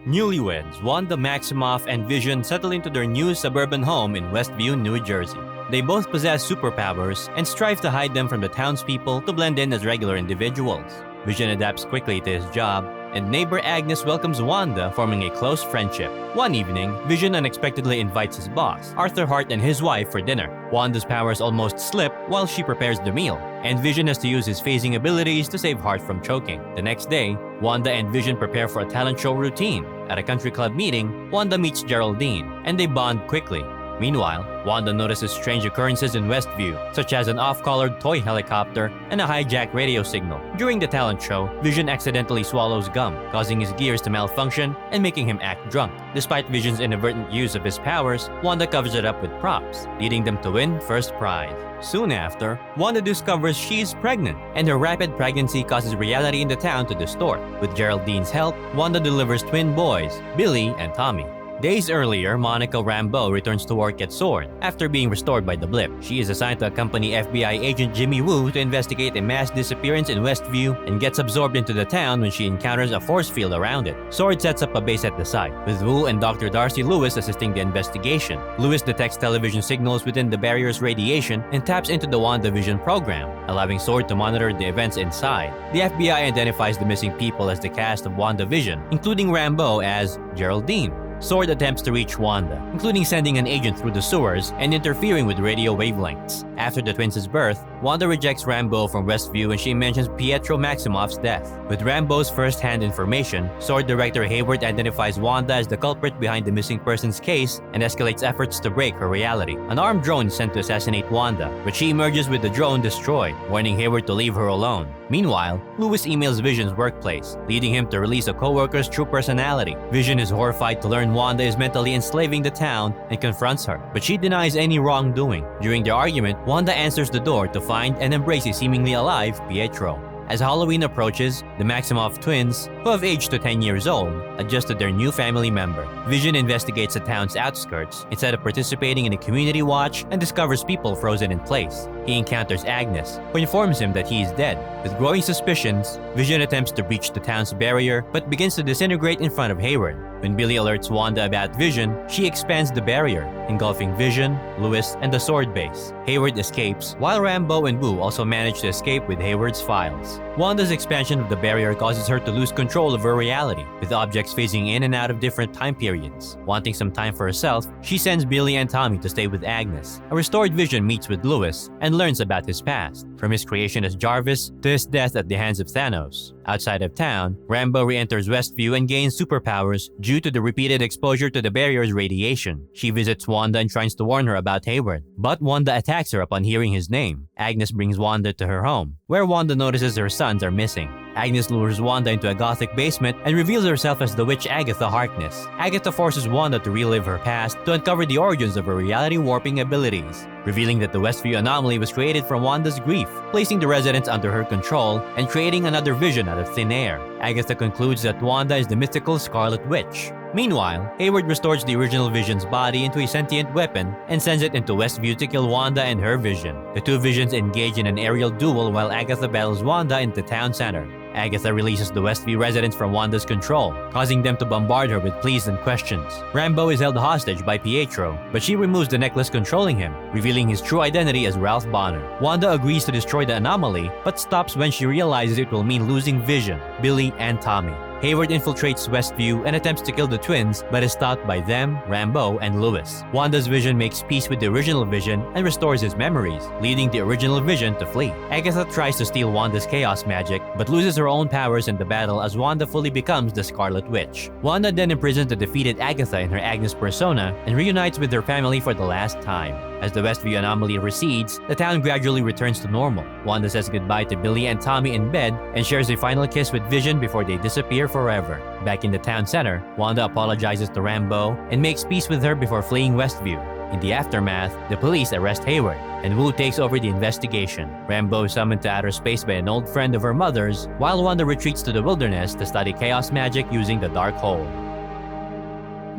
Newlyweds Wanda Maximoff and Vision settle into their new suburban home in Westview, New Jersey. They both possess superpowers and strive to hide them from the townspeople to blend in as regular individuals. Vision adapts quickly to his job, and neighbor Agnes welcomes Wanda, forming a close friendship. One evening, Vision unexpectedly invites his boss, Arthur Hart, and his wife for dinner. Wanda's powers almost slip while she prepares the meal, and Vision has to use his phasing abilities to save Hart from choking. The next day, Wanda and Vision prepare for a talent show routine. At a country club meeting, Wanda meets Geraldine, and they bond quickly. Meanwhile, Wanda notices strange occurrences in Westview, such as an off-colored toy helicopter and a hijacked radio signal. During the talent show, Vision accidentally swallows gum, causing his gears to malfunction and making him act drunk. Despite Vision's inadvertent use of his powers, Wanda covers it up with props, leading them to win first prize. Soon after, Wanda discovers she is pregnant, and her rapid pregnancy causes reality in the town to distort. With Geraldine's help, Wanda delivers twin boys, Billy and Tommy. Days earlier, Monica Rambeau returns to work at SWORD after being restored by the blip. She is assigned to accompany FBI agent Jimmy Woo to investigate a mass disappearance in Westview and gets absorbed into the town when she encounters a force field around it. SWORD sets up a base at the site, with Woo and Dr. Darcy Lewis assisting the investigation. Lewis detects television signals within the barrier's radiation and taps into the WandaVision program, allowing SWORD to monitor the events inside. The FBI identifies the missing people as the cast of WandaVision, including Rambeau as Geraldine. SWORD attempts to reach Wanda, including sending an agent through the sewers and interfering with radio wavelengths. After the twins' birth, Wanda rejects Rambeau from Westview and she mentions Pietro Maximoff's death. With Rambeau's first-hand information, SWORD Director Hayward identifies Wanda as the culprit behind the missing persons case and escalates efforts to break her reality. An armed drone is sent to assassinate Wanda, but she emerges with the drone destroyed, warning Hayward to leave her alone. Meanwhile, Lewis emails Vision's workplace, leading him to release a co-worker's true personality. Vision is horrified to learn Wanda is mentally enslaving the town and confronts her, but she denies any wrongdoing. During their argument, Wanda answers the door to find and embrace a seemingly alive Pietro. As Halloween approaches, the Maximoff twins, who have aged to 10 years old, adjust to their new family member. Vision investigates the town's outskirts instead of participating in a community watch and discovers people frozen in place. He encounters Agnes, who informs him that he is dead. With growing suspicions, Vision attempts to breach the town's barrier but begins to disintegrate in front of Hayward. When Billy alerts Wanda about Vision, she expands the barrier, engulfing Vision, Lewis, and the SWORD base. Hayward escapes, while Rambeau and Woo also manage to escape with Hayward's files. Wanda's expansion of the barrier causes her to lose control of her reality, with objects phasing in and out of different time periods. Wanting some time for herself, she sends Billy and Tommy to stay with Agnes. A restored Vision meets with Lewis and learns about his past, from his creation as Jarvis to his death at the hands of Thanos. Outside of town, Rambeau re-enters Westview and gains superpowers due to the repeated exposure to the barrier's radiation. She visits Wanda and tries to warn her about Hayward, but Wanda attacks her upon hearing his name. Agnes brings Wanda to her home, where Wanda notices her sons are missing. Agnes lures Wanda into a gothic basement and reveals herself as the witch Agatha Harkness. Agatha forces Wanda to relive her past to uncover the origins of her reality warping abilities, revealing that the Westview anomaly was created from Wanda's grief, placing the residents under her control and creating another Vision out of thin air. Agatha concludes that Wanda is the mythical Scarlet Witch. Meanwhile, Hayward restores the original Vision's body into a sentient weapon and sends it into Westview to kill Wanda and her Vision. The two Visions engage in an aerial duel while Agatha battles Wanda in the town center. Agatha releases the Westview residents from Wanda's control, causing them to bombard her with pleas and questions. Rambeau is held hostage by Pietro, but she removes the necklace controlling him, revealing his true identity as Ralph Bonner. Wanda agrees to destroy the anomaly, but stops when she realizes it will mean losing Vision, Billy, and Tommy. Hayward infiltrates Westview and attempts to kill the twins, but is stopped by them, Rambeau, and Lewis. Wanda's Vision makes peace with the original Vision and restores his memories, leading the original Vision to flee. Agatha tries to steal Wanda's chaos magic, but loses her own powers in the battle as Wanda fully becomes the Scarlet Witch. Wanda then imprisons the defeated Agatha in her Agnes persona and reunites with her family for the last time. As the Westview anomaly recedes, the town gradually returns to normal. Wanda says goodbye to Billy and Tommy in bed and shares a final kiss with Vision before they disappear forever. Back in the town center, Wanda apologizes to Rambeau and makes peace with her before fleeing Westview. In the aftermath, the police arrest Hayward, and Woo takes over the investigation. Rambeau is summoned to outer space by an old friend of her mother's, while Wanda retreats to the wilderness to study chaos magic using the Dark Hole.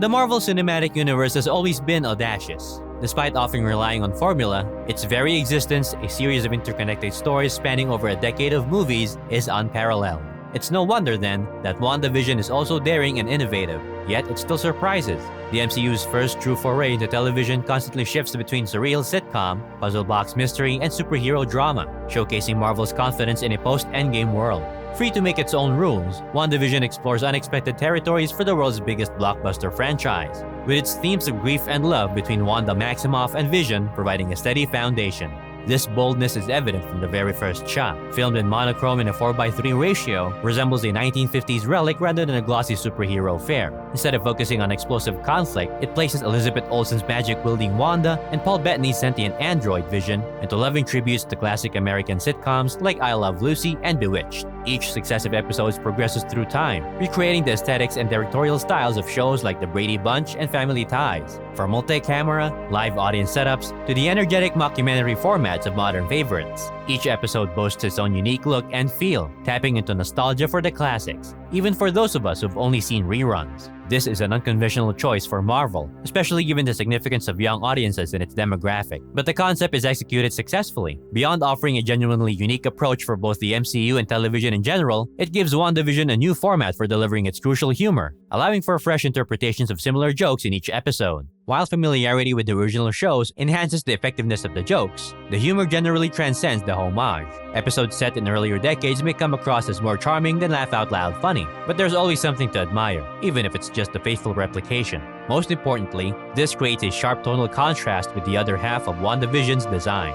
The Marvel Cinematic Universe has always been audacious. Despite often relying on formula, its very existence, a series of interconnected stories spanning over a decade of movies, is unparalleled. It's no wonder then that WandaVision is also daring and innovative, yet it still surprises. The MCU's first true foray into television constantly shifts between surreal sitcom, puzzle box mystery, and superhero drama, showcasing Marvel's confidence in a post-Endgame world. Free to make its own rules, WandaVision explores unexpected territories for the world's biggest blockbuster franchise, with its themes of grief and love between Wanda Maximoff and Vision providing a steady foundation. This boldness is evident from the very first shot. Filmed in monochrome in a 4:3 ratio, resembles a 1950s relic rather than a glossy superhero fare. Instead of focusing on explosive conflict, it places Elizabeth Olsen's magic-wielding Wanda and Paul Bettany's sentient android Vision into loving tributes to classic American sitcoms like I Love Lucy and Bewitched. Each successive episode progresses through time, recreating the aesthetics and directorial styles of shows like The Brady Bunch and Family Ties. From multi-camera, live audience setups, to the energetic mockumentary formats of modern favorites, each episode boasts its own unique look and feel, tapping into nostalgia for the classics, even for those of us who've only seen reruns. This is an unconventional choice for Marvel, especially given the significance of young audiences in its demographic. But the concept is executed successfully. Beyond offering a genuinely unique approach for both the MCU and television in general, it gives WandaVision a new format for delivering its crucial humor, allowing for fresh interpretations of similar jokes in each episode. While familiarity with the original shows enhances the effectiveness of the jokes, the humor generally transcends the homage. Episodes set in earlier decades may come across as more charming than laugh-out-loud funny, but there's always something to admire, even if it's just a faithful replication. Most importantly, this creates a sharp tonal contrast with the other half of WandaVision's design.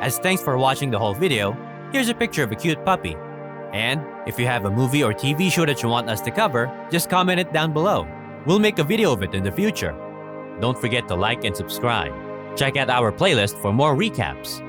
As thanks for watching the whole video, here's a picture of a cute puppy. And if you have a movie or TV show that you want us to cover, just comment it down below. We'll make a video of it in the future. Don't forget to like and subscribe. Check out our playlist for more recaps.